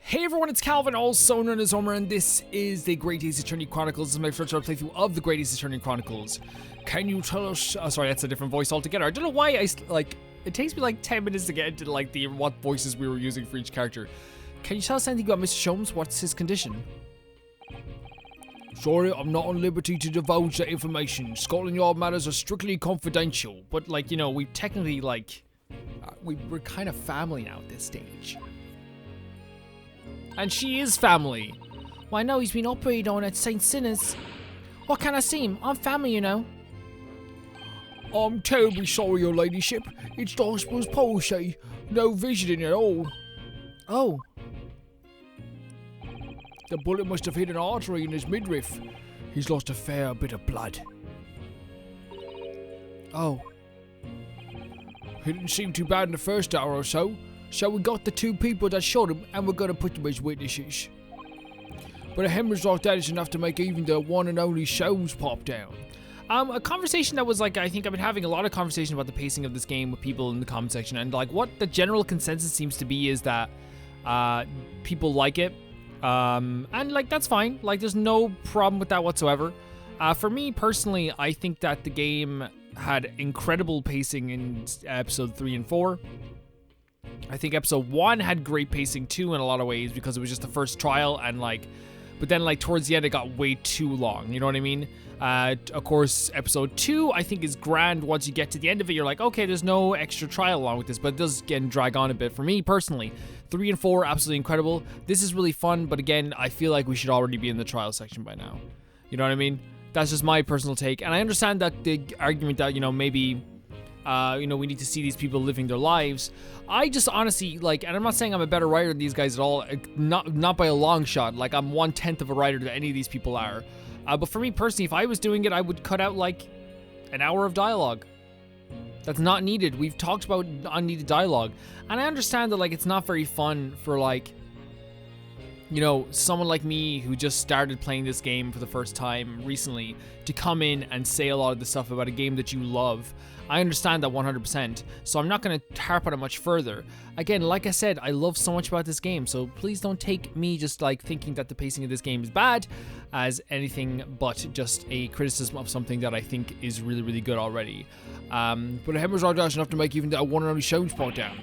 Hey everyone, it's Calvin, also known as Homer, and this is the Great Ace Attorney Chronicles. This is my first ever playthrough of the Great Ace Attorney Chronicles. Can you tell us... Oh, sorry, that's a different voice altogether. I don't know why it takes me like 10 minutes to get into what voices we were using for each character. Can you tell us anything about Mr. Sholmes? What's his condition? Sorry, I'm not on liberty to divulge that information. Scotland Yard matters are strictly confidential. But we technically we're kind of family now at this stage. And she is family. Well, I know he's been operated on at St. Sinners. What can I see him? I'm family, you know. I'm terribly sorry, your ladyship. It's the hospital's policy. No visiting at all. Oh. The bullet must have hit an artery in his midriff. He's lost a fair bit of blood. Oh. He didn't seem too bad in the first hour or so. So we got the two people that shot him and we're going to put them as witnesses. But a hemorrhage like that is enough to make even the one and only Sholmes pop down. A conversation that was I think I've been having a lot of conversation about the pacing of this game with people in the comment section, and what the general consensus seems to be is that people like it. And that's fine. There's no problem with that whatsoever. For me personally, I think that the game had incredible pacing in episode 3 and 4. I think episode 1 had great pacing too in a lot of ways because it was just the first trial, and but then towards the end it got way too long, you know what I mean? Of course, episode 2 I think is grand. Once you get to the end of it, you're like, okay, there's no extra trial along with this, but it does again drag on a bit for me personally. 3 and 4, absolutely incredible. This is really fun, but again, I feel like we should already be in the trial section by now. You know what I mean? That's just my personal take, and I understand that the argument that, maybe... we need to see these people living their lives. I just honestly, and I'm not saying I'm a better writer than these guys at all, not by a long shot. I'm 1/10 of a writer that any of these people are. But for me personally, if I was doing it, I would cut out an hour of dialogue. That's not needed. We've talked about unneeded dialogue. And I understand that it's not very fun for someone like me who just started playing this game for the first time recently to come in and say a lot of the stuff about a game that you love. I understand that 100%, so I'm not going to harp on it much further. Again, like I said, I love so much about this game, so please don't take me just thinking that the pacing of this game is bad as anything but just a criticism of something that I think is really, really good already. But a hemorrhage like that's enough to make even that one and only Sholmes pop down.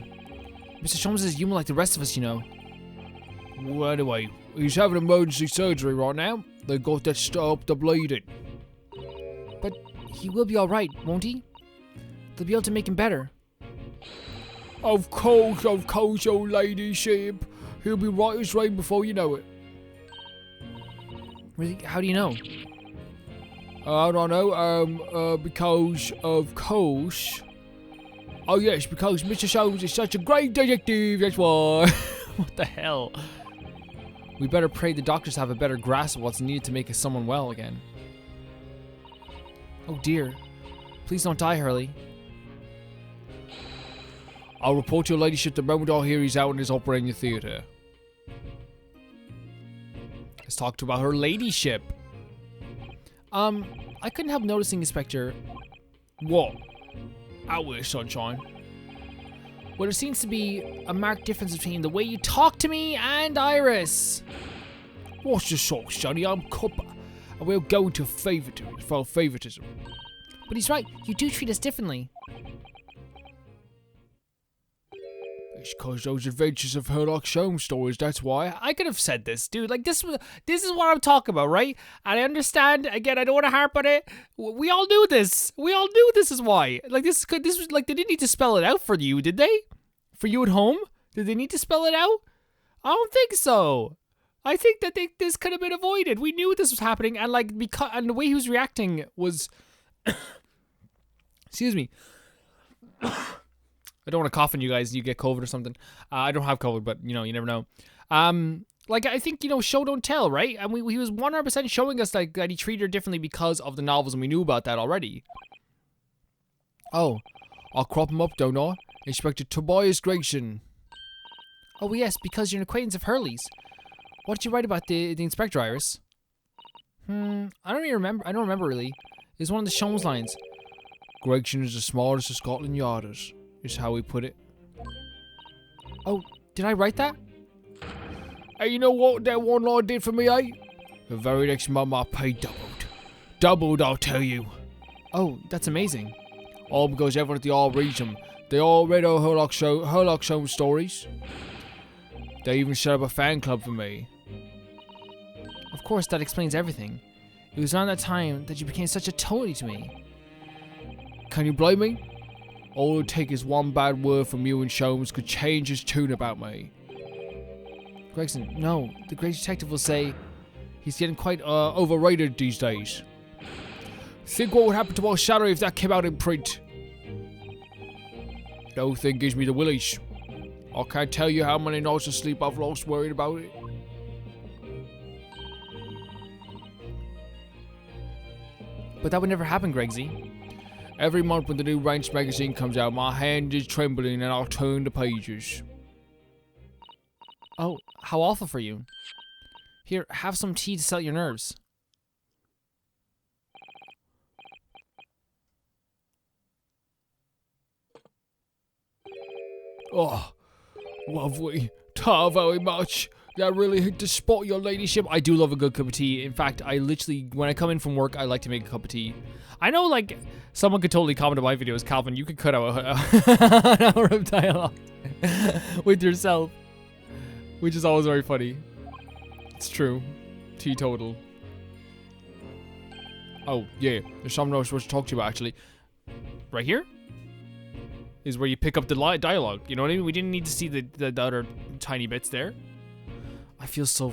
Mr. Sholmes is human like the rest of us, you know. Well, anyway, he's having emergency surgery right now. They got to stop the bleeding. But he will be alright, won't he? They'll be able to make him better. Of course, your ladyship. He'll be right as rain before you know it. Really? How do you know? I don't know, because, of course... Oh yes, because Mr. Sholmes is such a great detective, that's why. What the hell? We better pray the doctors have a better grasp of what's needed to make someone well again. Oh dear. Please don't die, Hurley. I'll report to your ladyship the moment I hear he's out in his operating theatre. Let's talk about her ladyship. I couldn't help noticing, Inspector. What? Out with it, sunshine. Well, there seems to be a marked difference between the way you talk to me and Iris. What's the sort, sonny? I'm copper, and we'll go into favoritism. But he's right. You do treat us differently. It's because those adventures of Sherlock Sholmes stories, that's why. I could have said this, dude. This is what I'm talking about, right? And I understand, again, I don't want to harp on it. We all knew this. We all knew this is why. This was, they didn't need to spell it out for you, did they? For you at home? Did they need to spell it out? I don't think so. I think that this could have been avoided. We knew this was happening, and and the way he was reacting was... Excuse me. I don't want to cough on you guys. You get COVID or something. I don't have COVID, but you never know. I think show don't tell, right? And he was 100% showing us that he treated her differently because of the novels, and we knew about that already. Oh, I'll crop him up, don't I? Inspector Tobias Gregson. Oh yes, because you're an acquaintance of Hurley's. What did you write about the Inspector, Iris? I don't really remember. I don't remember really. It's one of the Sholmes lines. Gregson is the smartest of Scotland Yarders, is how we put it. Oh, did I write that? Hey, you know what that one line did for me, eh? The very next month I paid doubled. Doubled, I'll tell you. Oh, that's amazing. All because everyone at the all reads them. They all read our Herlock Holmes stories. They even set up a fan club for me. Of course, that explains everything. It was around that time that you became such a toady to me. Can you blame me? All it would take is one bad word from you and Sholmes could change his tune about me. Gregson, no. The great detective will say he's getting quite overrated these days. Think what would happen to our shadow if that came out in print. The whole thing gives me the willies. I can't tell you how many nights of sleep I've lost worried about it. But that would never happen, Gregsy. Every month when the new Ranch magazine comes out, my hand is trembling and I'll turn the pages. Oh, how awful for you. Here, have some tea to settle your nerves. Oh, lovely. Ta very much. That really hit the spot, your ladyship. I do love a good cup of tea. In fact, I literally, when I come in from work, I like to make a cup of tea. I know, like, someone could totally comment on my videos, Calvin, you could cut out an hour of dialogue with yourself, which is always very funny. It's true. Teetotal. Oh, yeah. There's something I was supposed to talk to you about, actually. Right here? Is where you pick up the dialogue. You know what I mean? We didn't need to see the other tiny bits there. I feel so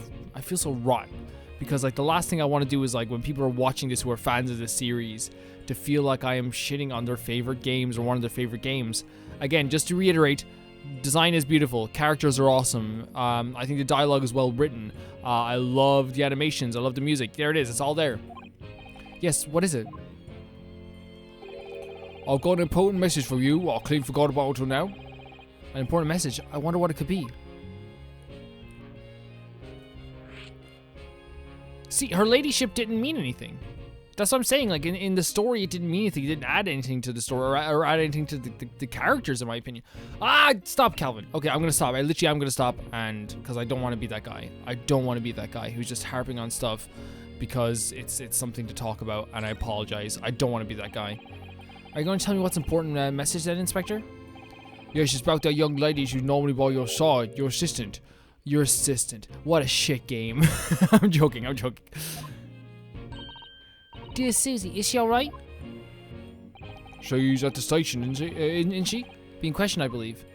rotten. Because, like, the last thing I want to do is, like, when people are watching this who are fans of this series, to feel like I am shitting on their favorite games or one of their favorite games. Again, just to reiterate, design is beautiful. Characters are awesome. I think the dialogue is well written. I love the animations. I love the music. There it is. It's all there. Yes, what is it? I've got an important message for you. I clean forgot about it till now. An important message? I wonder what it could be. See, her ladyship didn't mean anything. That's what I'm saying. Like, in the story, it didn't mean anything. It didn't add anything to the story or add anything to the characters, in my opinion. Ah, stop, Calvin. Okay, I'm going to stop. I'm going to stop, and because I don't want to be that guy. I don't want to be that guy who's just harping on stuff because it's something to talk about, and I apologize. I don't want to be that guy. Are you going to tell me what's important message then, Inspector? Yes, it's about that young lady who's normally by your side, your assistant. Your assistant. What a shit game. I'm joking. Dear Susie, is she alright? She's at the station, isn't she? Being questioned, I believe.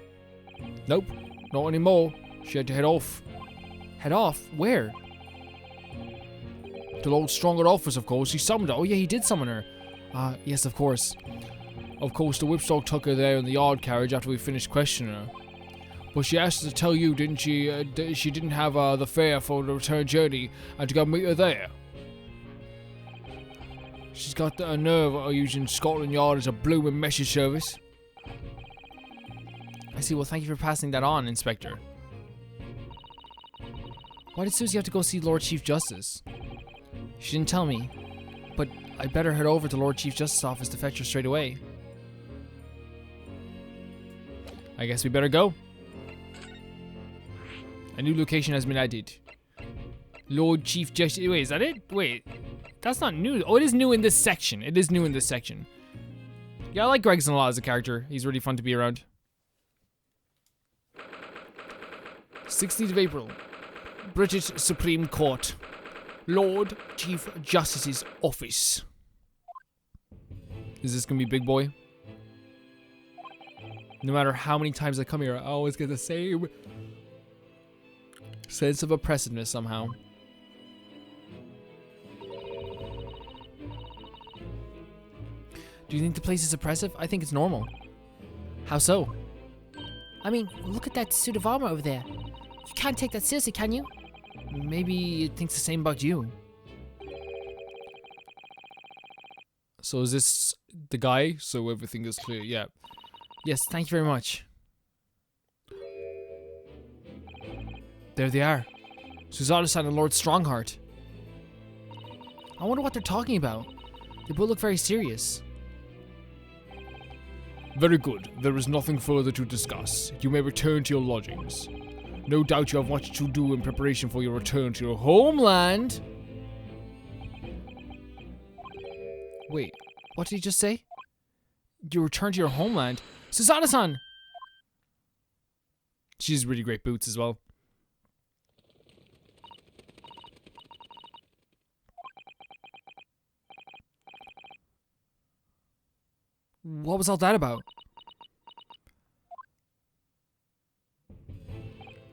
Nope, not anymore. She had to head off. Head off? Where? To Lord Stronger office, of course. He summoned her. Oh yeah, he did summon her. Yes, of course. Of course, the whipstock took her there in the yard carriage after we finished questioning her. But she asked us to tell you, didn't she, she didn't have the fare for the return journey and to go meet her there. She's got a nerve of using Scotland Yard as a blooming message service. I see. Well, thank you for passing that on, Inspector. Why did Susie have to go see Lord Chief Justice? She didn't tell me, but I'd better head over to Lord Chief Justice's office to fetch her straight away. I guess we better go. A new location has been added. Lord Chief Justice. Wait, is that it? Wait, that's not new. Oh, it is new in this section. It is new in this section. Yeah, I like Gregson a lot as a character. He's really fun to be around. 16th of April. British Supreme Court. Lord Chief Justice's office. Is this gonna be big boy? No matter how many times I come here, I always get the same sense of oppressiveness somehow. Do you think the place is oppressive? I think it's normal. How so? I mean, look at that suit of armor over there. You can't take that seriously, can you? Maybe it thinks the same about you. So is this the guy? So everything is clear, yeah. Yes, thank you very much. There they are. Susanna and Lord Strongheart. I wonder what they're talking about. They both look very serious. Very good. There is nothing further to discuss. You may return to your lodgings. No doubt you have much to do in preparation for your return to your homeland. Wait, what did he just say? You return to your homeland? Susanna-san! She has really great boots as well. What was all that about?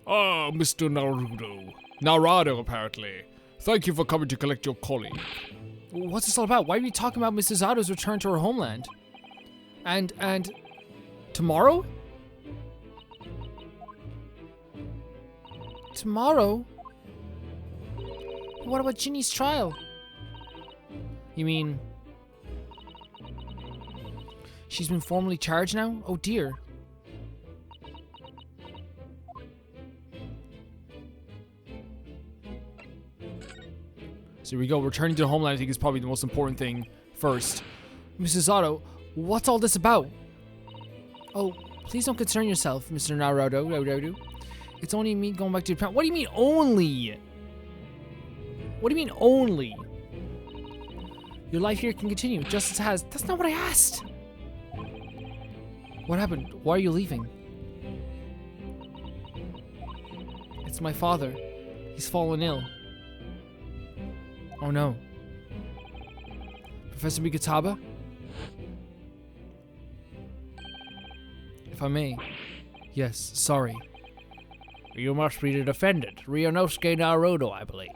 Ah, Mr. Naruto, apparently. Thank you for coming to collect your colleague. What's this all about? Why are you talking about Mrs. Otto's return to her homeland? And tomorrow? Tomorrow? What about Ginny's trial? You mean she's been formally charged now? Oh dear. So here we go. Returning to the homeland, I think, is probably the most important thing first. Mrs. Otto, what's all this about? Oh, please don't concern yourself, Mr. Naruto. It's only me going back to Japan. What do you mean only? What do you mean only? Your life here can continue just as it has. That's not what I asked. What happened? Why are you leaving? It's my father. He's fallen ill. Oh no. Professor Mikataba? If I may. Yes, sorry. You must be the defendant, Ryunosuke Naruto, I believe.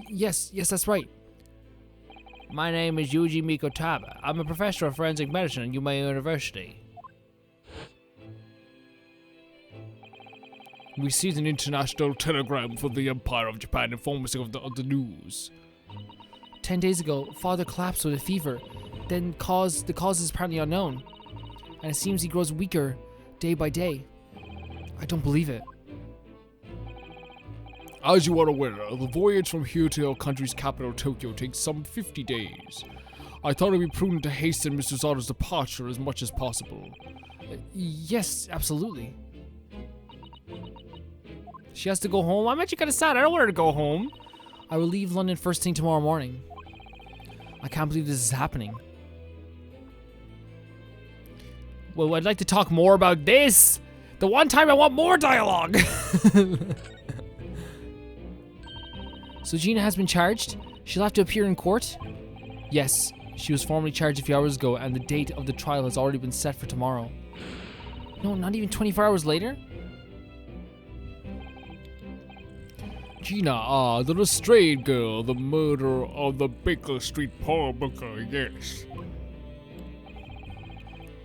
Yes, that's right. My name is Yuji Mikotaba. I'm a professor of forensic medicine at Yuma University. We see an international telegram from the Empire of Japan informing us of the news. 10 days ago, father collapsed with a fever. Then the cause is apparently unknown. And it seems he grows weaker day by day. I don't believe it. As you are aware, the voyage from here to our country's capital, Tokyo, takes some 50 days. I thought it would be prudent to hasten Mr. Zato's departure as much as possible. Yes, absolutely. She has to go home? I'm actually kind of sad. I don't want her to go home. I will leave London first thing tomorrow morning. I can't believe this is happening. Well, I'd like to talk more about this. The one time I want more dialogue. So Gina has been charged? She'll have to appear in court? Yes, she was formally charged a few hours ago, and the date of the trial has already been set for tomorrow. No, not even 24 hours later? Gina, the restrained girl, the murderer of the Baker Street pawnbroker, yes.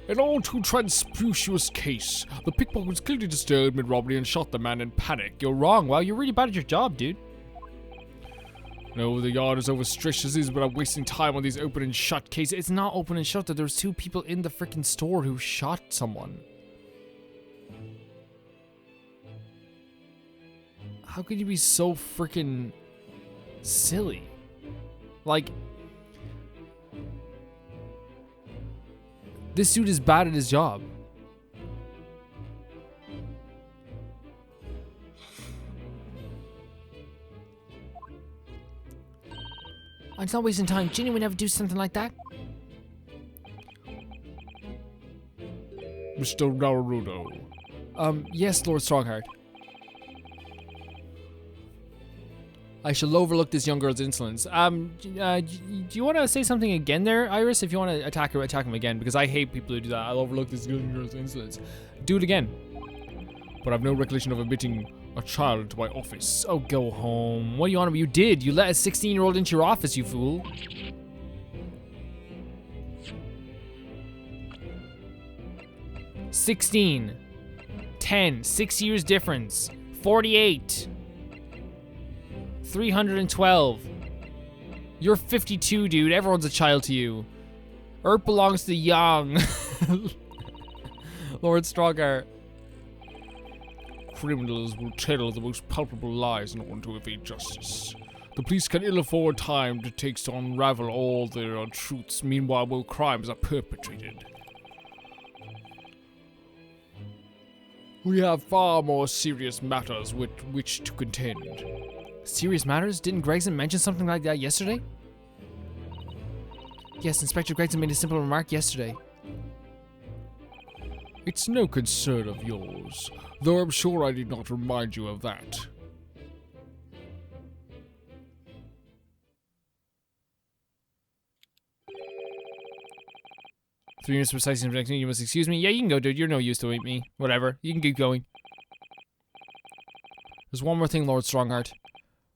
An all too conspicuous case. The pickpocket was clearly disturbed mid-robbery and shot the man in panic. You're wrong. Wow, you're really bad at your job, dude. No, the yard is overstretched as is, but I'm wasting time on these open and shut cases. It's not open and shut. There was 2 people in the freaking store who shot someone. How could you be so freaking silly? Like, this dude is bad at his job. It's not wasting time. Ginny would never do something like that. Mr. Naruto. Yes, Lord Strongheart. I shall overlook this young girl's insolence. Do you want to say something again there, Iris? If you want to attack her, attack him again, because I hate people who do that. I'll overlook this young girl's insolence. Do it again. But I've no recollection of admitting a child into my office. Oh, go home. What do you want? You did. You let a 16-year-old into your office, you fool. $16. 10. 6 years difference. 48. 312. You're 52, dude. Everyone's a child to you. Earth belongs to the young. Lord Strongheart. Criminals will tell the most palpable lies in order to evade justice. The police can ill afford time it takes to unravel all their untruths. Meanwhile, more crimes are perpetrated. We have far more serious matters with which to contend. Serious matters? Didn't Gregson mention something like that yesterday? Yes, Inspector Gregson made a simple remark yesterday. It's no concern of yours, though I'm sure I did not remind you of that. Three minutes precisely in the next meeting. You must excuse me. Yeah, you can go, dude. You're no use to me. Whatever. You can keep going. There's one more thing, Lord Strongheart.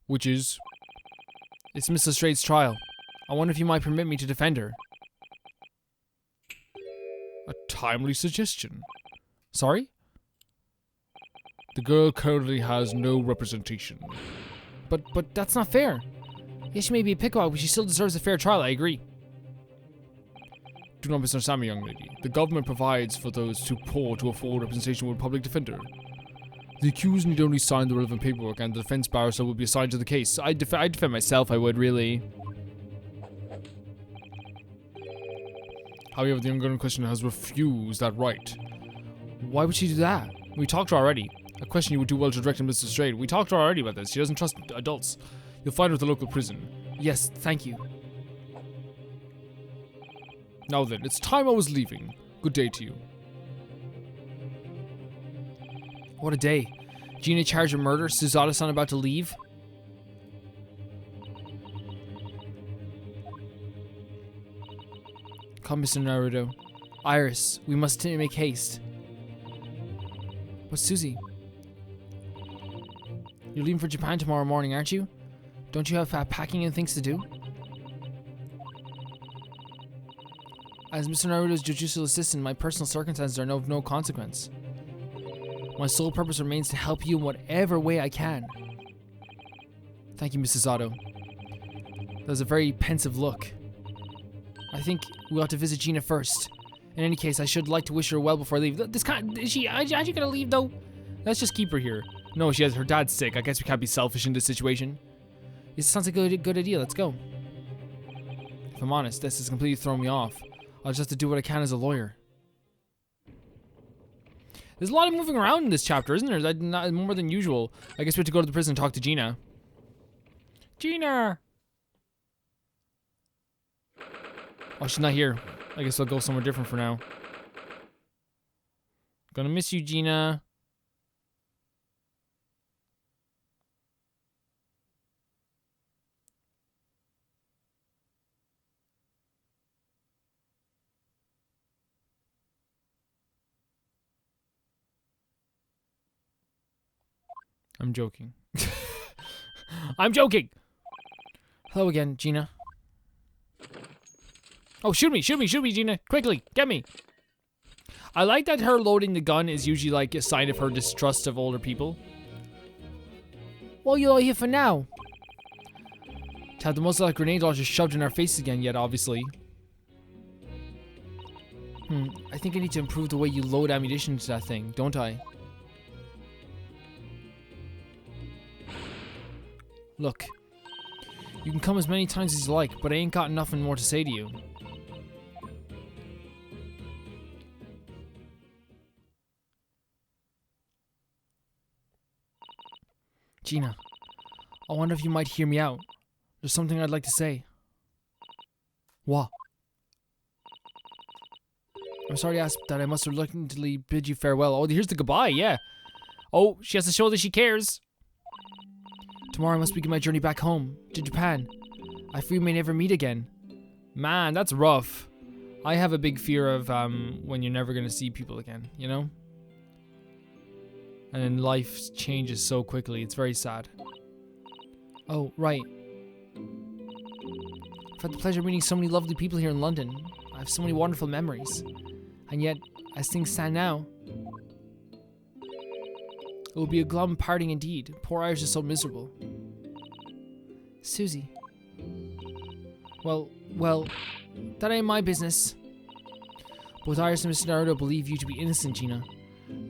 Which is? It's Miss Lestrade's trial. I wonder if you might permit me to defend her. A timely suggestion. Sorry? The girl currently has no representation. But that's not fair. Yes, she may be a pickpocket, but she still deserves a fair trial. I agree. Do not misunderstand me, young lady. The government provides for those too poor to afford representation with a public defender. The accused need only sign the relevant paperwork and the defense barrister will be assigned to the case. I'd defend myself, I would, really. However, the young girl in question has refused that right. Why would she do that? We talked to her already. A question you would do well to direct to Mr. Strade. We talked to her already about this. She doesn't trust adults. You'll find her at the local prison. Yes, thank you. Now then, it's time I was leaving. Good day to you. What a day. Gina charged with murder, Suzato-san about to leave. Come, Mr. Naruto. Iris, we must make haste. But Susie, you're leaving for Japan tomorrow morning, aren't you? Don't you have packing and things to do? As Mr. Naruto's jujutsu assistant, my personal circumstances are of no consequence. My sole purpose remains to help you in whatever way I can. Thank you, Mrs. Otto. That was a very pensive look. I think we ought to visit Gina first. In any case, I should like to wish her well before I leave. Is she actually gonna leave though? Let's just keep her here. No, her dad's sick. I guess we can't be selfish in this situation. This sounds like a good idea. Let's go. If I'm honest, this has completely thrown me off. I'll just have to do what I can as a lawyer. There's a lot of moving around in this chapter, isn't there? Not more than usual. I guess we have to go to the prison and talk to Gina. Gina! Oh, she's not here. I guess I'll go somewhere different for now. Gonna miss you, Gina. I'm joking. I'm joking! Hello again, Gina. Oh, shoot me, Gina. Quickly, get me. I like that her loading the gun is usually like a sign of her distrust of older people. Well, you're all here for now. To have the most like grenade launcher shoved in our faces again yet, obviously. I think I need to improve the way you load ammunition to that thing, don't I? Look, you can come as many times as you like, but I ain't got nothing more to say to you. Gina, I wonder if you might hear me out. There's something I'd like to say. What? I'm sorry to ask that I must reluctantly bid you farewell. Oh, here's the goodbye, yeah. Oh, she has to show that she cares. Tomorrow I must begin my journey back home, to Japan. I fear we may never meet again. Man, that's rough. I have a big fear of when you're never going to see people again, you know? And then life changes so quickly, it's very sad. Oh, right. I've had the pleasure of meeting so many lovely people here in London. I have so many wonderful memories. And yet, as things stand now, it will be a glum parting indeed. Poor Iris is so miserable. Susie. Well, that ain't my business. Both Iris and Mr. Naruto believe you to be innocent, Gina.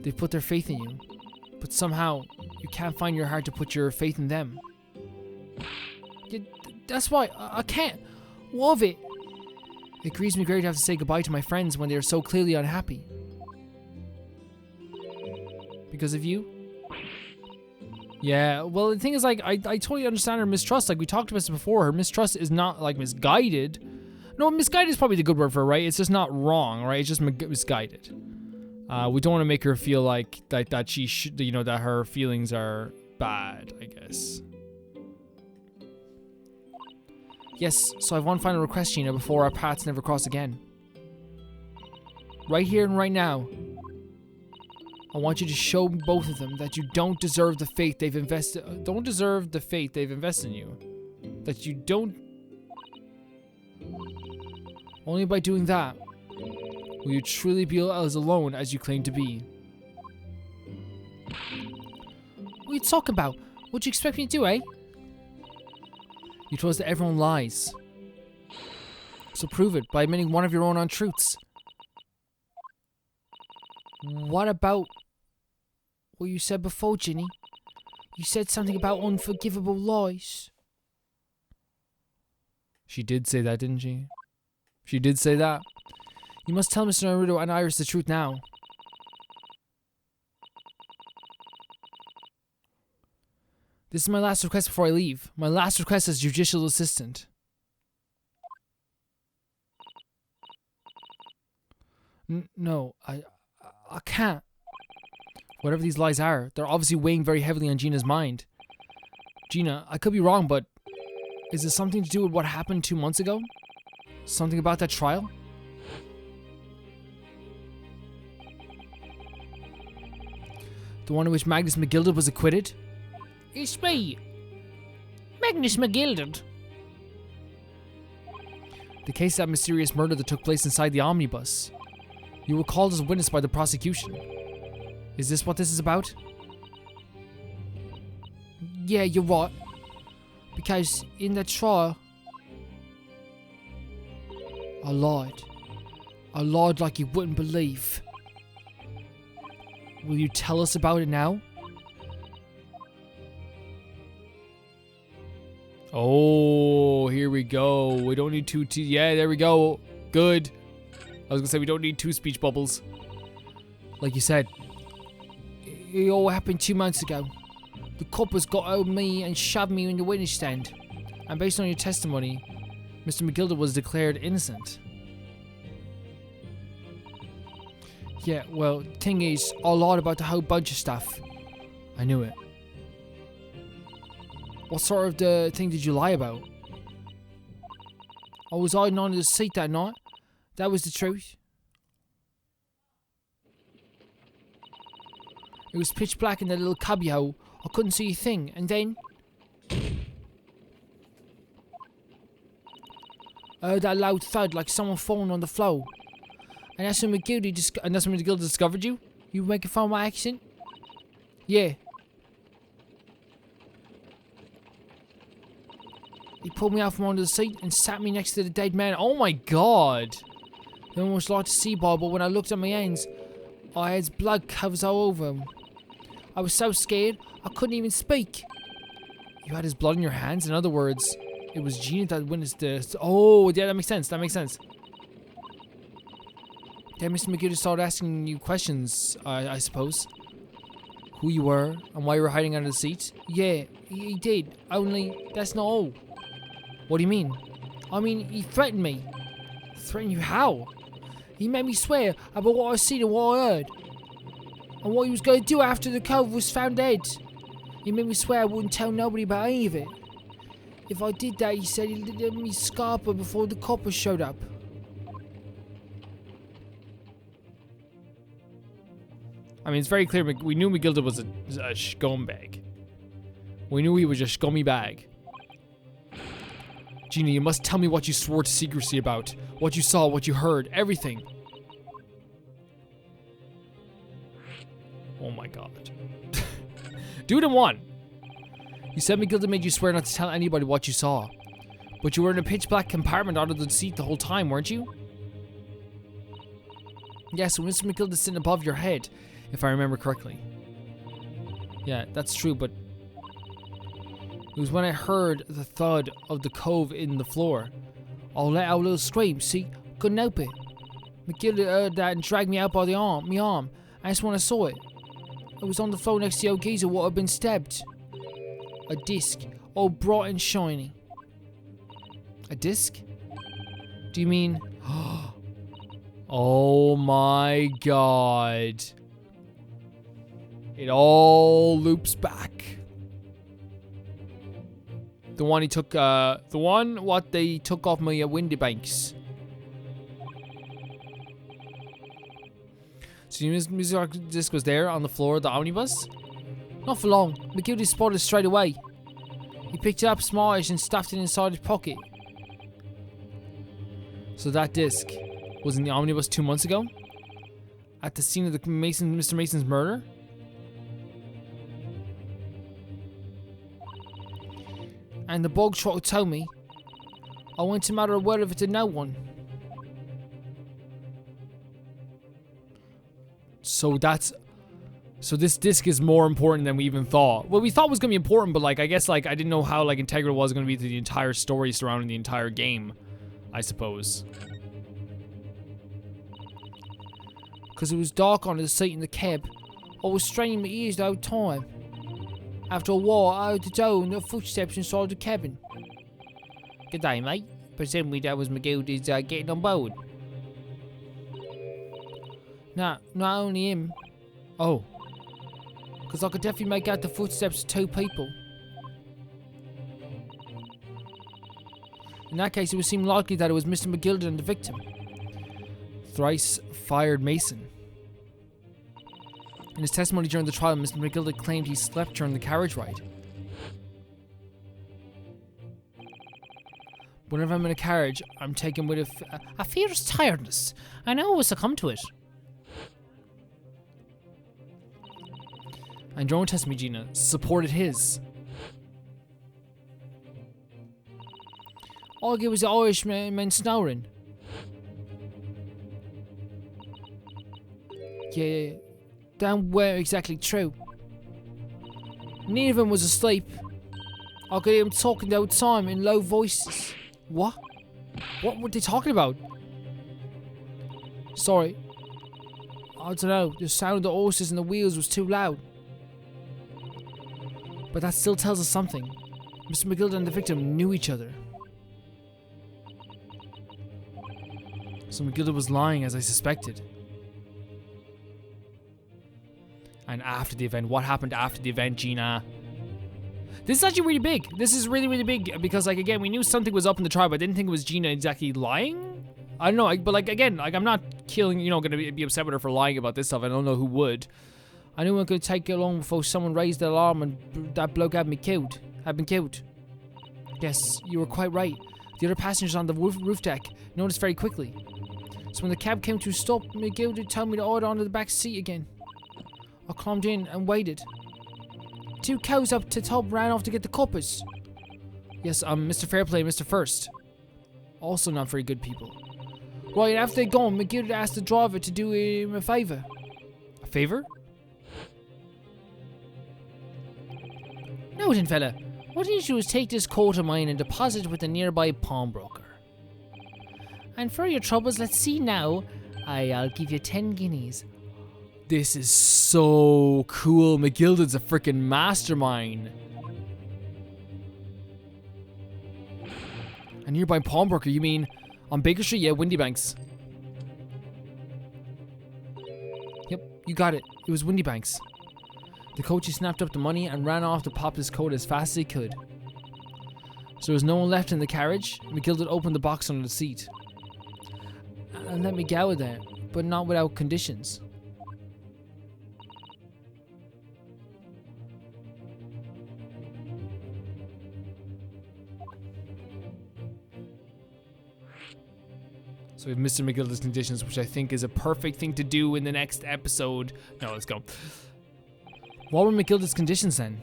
They've put their faith in you. But somehow, you can't find your heart to put your faith in them. That's why I can't. Love it. It grieves me greatly to have to say goodbye to my friends when they are so clearly unhappy. Because of you? Yeah, well, the thing is, like, I totally understand her mistrust. Like, we talked about this before. Her mistrust is not, like, misguided. No, misguided is probably the good word for it, right? It's just not wrong, right? It's just misguided. We don't want to make her feel like that she should, you know, that her feelings are bad, I guess. Yes, so I have one final request, Gina, before our paths never cross again. Right here and right now, I want you to show both of them that you don't deserve the faith they've invested. Don't deserve the faith they've invested in you. That you don't. Only by doing that will you truly be as alone as you claim to be. What are you talking about? What do you expect me to do, eh? You told us that everyone lies. So prove it by admitting one of your own untruths. What about what you said before, Ginny? You said something about unforgivable lies. She did say that, didn't she? She did say that. You must tell Mr. Naruto and Iris the truth now. This is my last request before I leave. My last request as judicial assistant. No, I can't. Whatever these lies are, they're obviously weighing very heavily on Gina's mind. Gina, I could be wrong, but is this something to do with what happened 2 months ago? Something about that trial? The one in which Magnus McGilded was acquitted? It's me, Magnus McGilded. The case of that mysterious murder that took place inside the omnibus. You were called as a witness by the prosecution. Is this what this is about? Yeah, you're right. Because in that trial, I lied. I lied like you wouldn't believe. Will you tell us about it now? Oh, here we go. We don't need two. Yeah, there we go. Good. I was gonna say we don't need 2 speech bubbles. Like you said, it all happened 2 months ago. The coppers got hold of me and shoved me in the witness stand. And based on your testimony, Mr. McGilded was declared innocent. Yeah, well, thing is, I lied about the whole bunch of stuff. I knew it. What sort of the thing did you lie about? I was hiding under the seat that night. That was the truth. It was pitch black in that little cubbyhole. I couldn't see a thing, and then I heard that loud thud like someone falling on the floor. And that's when McGilded discovered you? You were making fun of my accent? Yeah. He pulled me out from under the seat and sat me next to the dead man. Oh my god! They almost like to see Bob, but when I looked at my hands, I had blood covers all over them. I was so scared, I couldn't even speak. You had his blood in your hands? In other words, it was Gina that witnessed this. Oh, yeah, that makes sense. That makes sense. Then Mr. McGilded started asking you questions, I suppose. Who you were, and why you were hiding under the seat? Yeah, he did. Only, that's not all. What do you mean? I mean, he threatened me. Threatened you how? He made me swear about what I seen and what I heard. And what he was going to do after the cove was found dead. He made me swear I wouldn't tell nobody about any of it. If I did that, he said he'd let me scarper before the coppers showed up. I mean, it's very clear. We knew McGilded was a scumbag. We knew he was a scummy bag. Gina, you must tell me what you swore to secrecy about. What you saw, what you heard, everything. Oh my god. Do it in one. You said McGilded made you swear not to tell anybody what you saw. But you were in a pitch black compartment under the seat the whole time, weren't you? Yes, Mr. McGilded sitting above your head, if I remember correctly. Yeah, that's true, but it was when I heard the thud of the cove in the floor. I let out a little scream, see? Couldn't help it. McGilded heard that and dragged me out by the arm, me arm. And that's when I saw it. It was on the floor next to the old geezer what had been stabbed. A disc, all bright and shiny. A disc? Do you mean... Oh my god. It all loops back. The one he took, the one what they took off my windy banks. So your music disc was there on the floor of the omnibus? Not for long. McGildy spotted it straight away. He picked it up smallish and stuffed it inside his pocket. So that disc was in the omnibus 2 months ago? At the scene of the Mr. Mason's murder? And the bog trotter told me. I went to mutter a word of it to no one. So this disc is more important than we even thought. Well, we thought it was gonna be important, but like I guess like I didn't know how like integral it was gonna be to the entire story surrounding the entire game, I suppose. Because it was dark under the seat in the cab. I was straining my ears the whole time. After a while, I heard the door and the footsteps inside the cabin. Good day, mate. Presumably that was McGildy's getting on board. Nah, not only him. Oh. Because I could definitely make out the footsteps of 2 people. In that case, it would seem likely that it was Mr. McGildy and the victim. Thrice fired Mason. In his testimony during the trial, Mr. McGildy claimed he slept during the carriage ride. Whenever I'm in a carriage, I'm taken with a fierce tiredness. I know I will succumb to it. And your own testimony, Gina, supported his. All I get was the Irishman snoring. Yeah, that weren't exactly true. Neither of them was asleep. I could hear them talking the whole time in low voices. What? What were they talking about? Sorry. I don't know, the sound of the horses and the wheels was too loud. But that still tells us something. Mr. McGildy and the victim knew each other. So McGildy was lying as I suspected. And after the event, what happened after the event, Gina? This is actually really big. This is really, really big because, like, again, we knew something was up in the trial, but I didn't think it was Gina exactly lying. I don't know, but like, again, like, I'm not killing, you know, gonna be upset with her for lying about this stuff. I don't know who would. I knew it could take long before someone raised the alarm and that bloke had been killed. Yes, you were quite right. The other passengers on the roof deck noticed very quickly. So when the cab came to a stop, McGildy told me to order onto the back seat again. I climbed in and waited. 2 cows up to top ran off to get the coppers. Yes, Mr. Fairplay and Mr. First. Also not very good people. Right, after they'd gone, McGildy asked the driver to do him a favour. A favour? Now then, fella, what you do is take this coat of mine and deposit it with a nearby pawnbroker. And for your troubles, let's see now, I'll give you 10 guineas. This is so cool. McGildy's a freaking mastermind. A nearby pawnbroker, you mean on Baker Street? Yeah, Windy Banks. Yep, you got it. It was Windy Banks. The coachee snapped up the money and ran off to pop his coat as fast as he could. So there was no one left in the carriage. McGildy opened the box under the seat and let me go with it, but not without conditions. So we have Mr. McGildy's conditions, which I think is a perfect thing to do in the next episode. No, let's go. What were McGildy's conditions then?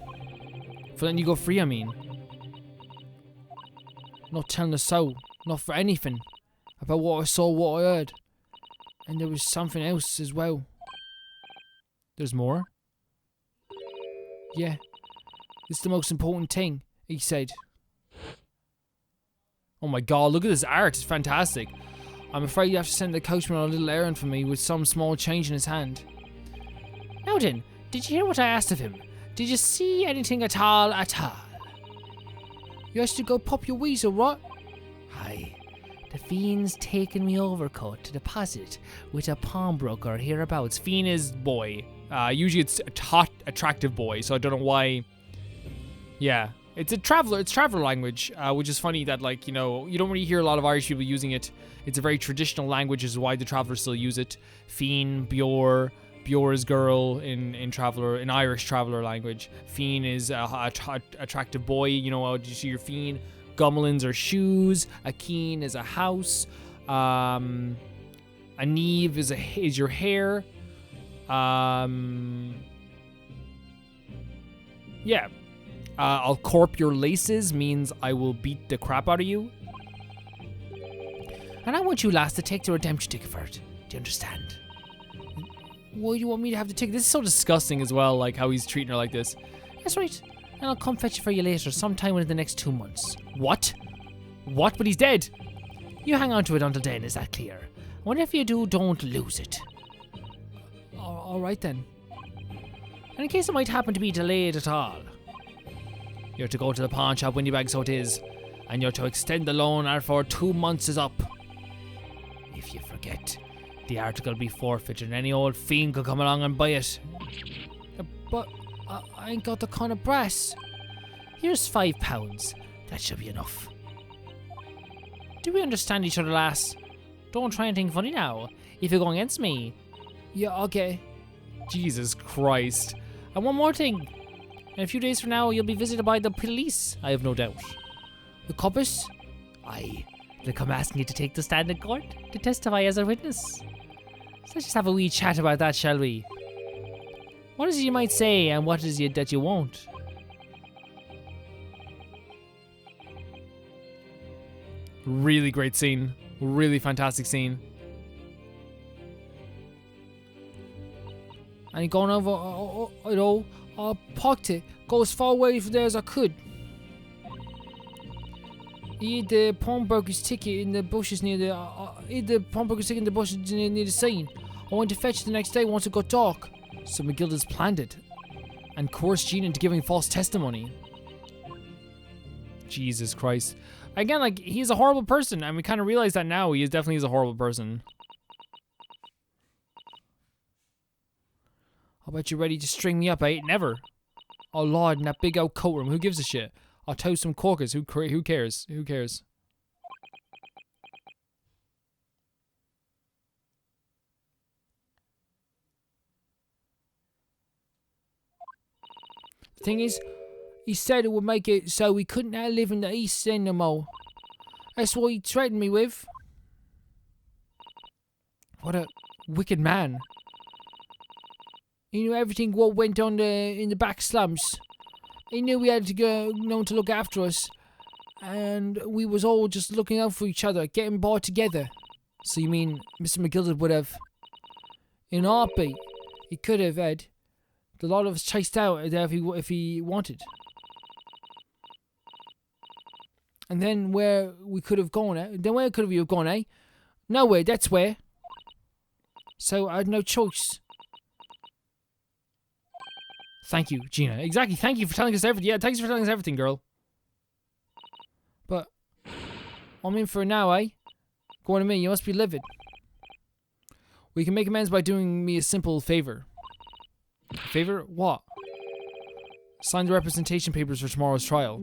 For letting you go free, I mean. Not telling a soul, not for anything, about what I saw, what I heard. And there was something else as well. There's more? Yeah. It's the most important thing, he said. Oh my god, look at this art, it's fantastic. I'm afraid you have to send the coachman on a little errand for me with some small change in his hand. Now then, Did you hear what I asked of him? Did you see anything at all, at all? You has to go pop your weasel, what? Aye. The fiend's taken me overcoat to deposit with a pawnbroker hereabouts. Fiend is boy. Usually it's a hot, attractive boy, so I don't know why. Yeah. It's traveler language, which is funny that, like, you know, you don't really hear a lot of Irish people using it. It's a very traditional language, is why the travelers still use it. Fiend, Bjor is girl in Irish traveler language. Fiend is a attractive boy, you know, you see your fiend. Gummelins are shoes. A keen is a house. A neve is your hair. Yeah. I'll corp your laces means I will beat the crap out of you. And I want you lass to take the redemption ticket for it. Do you understand? Why do you want me to have the ticket? This is so disgusting as well, like how he's treating her like this. That's right. And I'll come fetch it for you later, sometime within the next 2 months. What? What? But he's dead. You hang on to it until then, is that clear? Whatever you do, don't lose it. All right then. And in case it might happen to be delayed at all, you're to go to the pawn shop, Windybag, so it is, and you're to extend the loan after 2 months is up. If you forget, the article will be forfeited and any old fiend could come along and buy it. But I ain't got the kind of brass. Here's £5. That should be enough. Do we understand each other, lass? Don't try anything funny now. If you're going against me. Yeah, okay. Jesus Christ. And one more thing. In a few days from now, you'll be visited by the police, I have no doubt. The coppers? Aye. They'll come asking you to take the stand in court to testify as a witness. So let's just have a wee chat about that, shall we? What is it you might say, and what is it that you won't? Really great scene. Really fantastic scene. And going over, you know, I parked it. Go as far away from there as I could. He hid the pawnbroker's ticket in the bushes near the. Hid the pawnbroker's ticket in the bushes near the scene. I went to fetch it the next day once it got dark. So McGilda's planned it and coerced Jean into giving false testimony. Jesus Christ. Again, like, he's a horrible person, and we kind of realize that now. He definitely is a horrible person. I bet you're ready to string me up, eh? Never. Oh Lord, in that big old courtroom. Who gives a shit? I'll toast some corkers. Who cares? Who cares? The thing is, he said it would make it so we couldn't live in the East End no more. That's what he threatened me with. What a wicked man. He knew everything what went on in the back slums. He knew we had to go, no one to look after us. And we was all just looking out for each other, getting by together. So you mean Mr. McGilda would have... In a heartbeat, he could have had the lot of us chased out if he wanted. And then where we could have gone, Then where could we have gone, eh? Nowhere, that's where. So I had no choice. Thank you, Gina. Exactly. Thank you for telling us everything. Yeah, thanks for telling us everything, girl. But I'm in for it now, eh? Go on to me. You must be livid. We can make amends by doing me a simple favor. Favor? What? Sign the representation papers for tomorrow's trial.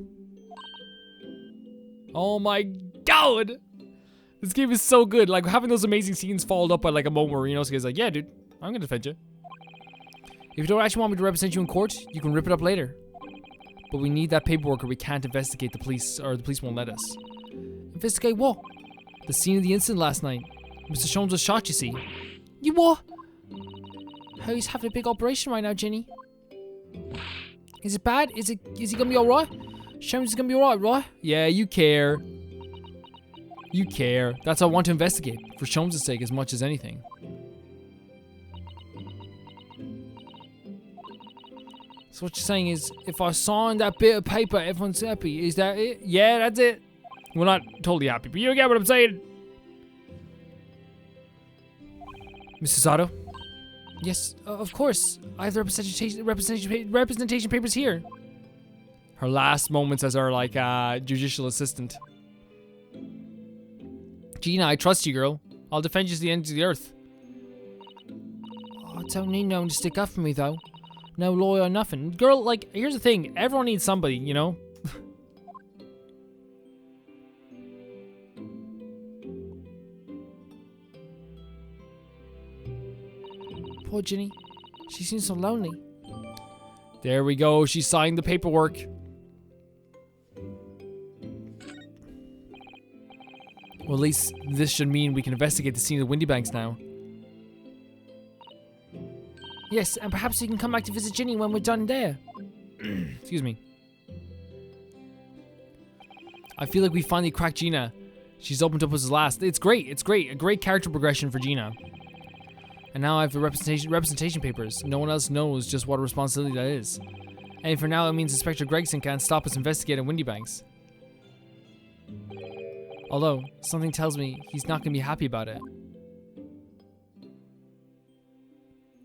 Oh my god! This game is so good. Like, having those amazing scenes followed up by, like, a moment where, you know, guy's like, yeah, dude, I'm gonna defend you. If you don't actually want me to represent you in court, you can rip it up later. But we need that paperwork or we can't investigate the police, or the police won't let us. Investigate what? The scene of the incident last night. Mr. Sholmes was shot, you see. You what? How he's having a big operation right now, Jenny. Is it bad? Is he gonna be alright? Sholmes is gonna be alright, right? Yeah, you care. You care. That's what I want to investigate, for Sholmes' sake as much as anything. So what you're saying is, if I sign that bit of paper, everyone's happy. Is that it? Yeah, that's it. We're not totally happy, but you get what I'm saying. Mrs. Otto? Yes, of course. I have the representation papers here. Her last moments as our, like, judicial assistant. Gina, I trust you, girl. I'll defend you to the end of the earth. I don't need no one to stick up for me, though. No lawyer or nothing. Girl, like, here's the thing. Everyone needs somebody, you know? Poor Ginny. She seems so lonely. There we go. She signed the paperwork. Well, at least this should mean we can investigate the scene of the Windy Banks now. Yes, and perhaps we can come back to visit Ginny when we're done there. Excuse me. I feel like we finally cracked Gina. She's opened up as last. It's great. It's great. A great character progression for Gina. And now I have the representation papers. No one else knows just what a responsibility that is. And for now, it means Inspector Gregson can't stop us investigating Windy Banks. Although, something tells me he's not going to be happy about it.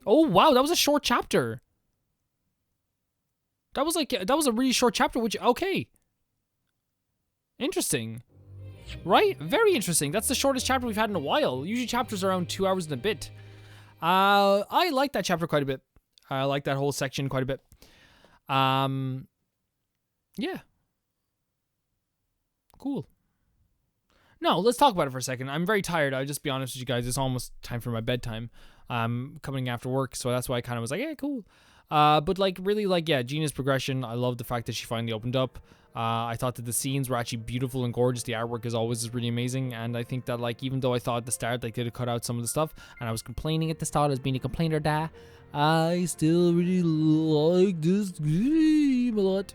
Oh, wow, that was a short chapter. That was a really short chapter, which, okay. Interesting. Right? Very interesting. That's the shortest chapter we've had in a while. Usually chapters are around 2 hours and a bit. I like that chapter quite a bit. I like that whole section quite a bit. Yeah. Cool. No, let's talk about it for a second. I'm very tired. I'll just be honest with you guys. It's almost time for my bedtime. Coming after work, so that's why I kind of was like, yeah, cool. But like, really, like, yeah, Gina's progression. I love the fact that she finally opened up. I thought that the scenes were actually beautiful and gorgeous. The artwork is always really amazing, and I think that, like, even though I thought at the start they could have cut out some of the stuff, and I was complaining at the start as being a complainer, I still really like this game a lot.